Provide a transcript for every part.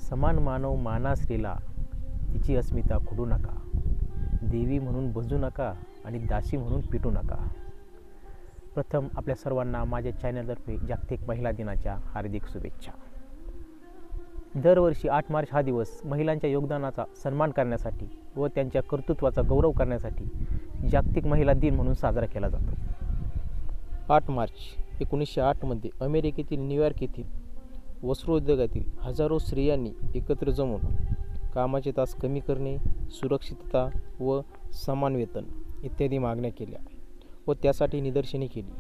समान मानव माना स्त्रीला, तिची अस्मिता खुडू नका. देवी म्हणून बजू नका आणि दासी म्हणून पिटू नका. प्रथम आपल्या सर्वांना माझ्या चॅनलतर्फे जागतिक महिला दिनाच्या हार्दिक शुभेच्छा. दरवर्षी 8 मार्च हा दिवस महिलांच्या योगदानाचा सन्मान करण्यासाठी व त्यांच्या कर्तृत्वाचा गौरव करण्यासाठी जागतिक महिला दिन म्हणून साजरा केला जातो. 8 मार्च 1908 मध्ये अमेरिकेतील न्यूयॉर्क येथील वस्त्रोद्योगातील हजारो स्त्रियांनी एकत्र जमून कामाचे तास कमी करणे, सुरक्षितता व समान वेतन इत्यादी मागण्या केल्या व त्यासाठी निदर्शने केली.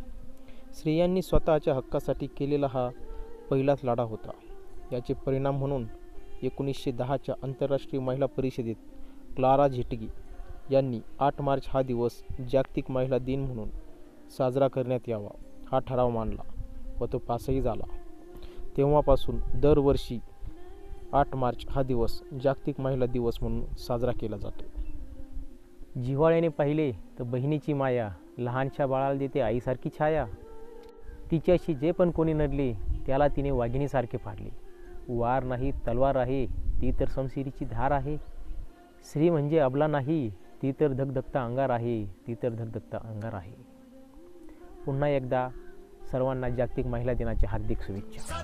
स्त्रियांनी स्वतःच्या हक्कासाठी केलेला हा पहिलाच लढा होता. याचे परिणाम म्हणून 1910च्या आंतरराष्ट्रीय महिला परिषदेत क्लारा झेटगी यांनी 8 मार्च हा दिवस जागतिक महिला दिन म्हणून साजरा करण्यात यावा हा ठराव मांडला व तो पासही झाला. तेव्हापासून दरवर्षी 8 मार्च हा दिवस जागतिक महिला दिवस म्हणून साजरा केला जातो. जिव्हाळ्याने पाहिले तर बहिणीची माया, लहानशा बाळाला देते आईसारखी छाया. तिच्याशी जे पण कोणी नडले त्याला तिने वाघिणीसारखे फाडले. वार नाही तलवार आहे, ती तर शमशिरीची धार आहे. स्त्री म्हणजे अबला नाही, ती तर धगधगता अंगार आहे, ती तर धगधगता अंगार आहे. पुन्हा एकदा सर्वांना जागतिक महिला दिनाच्या हार्दिक शुभेच्छा.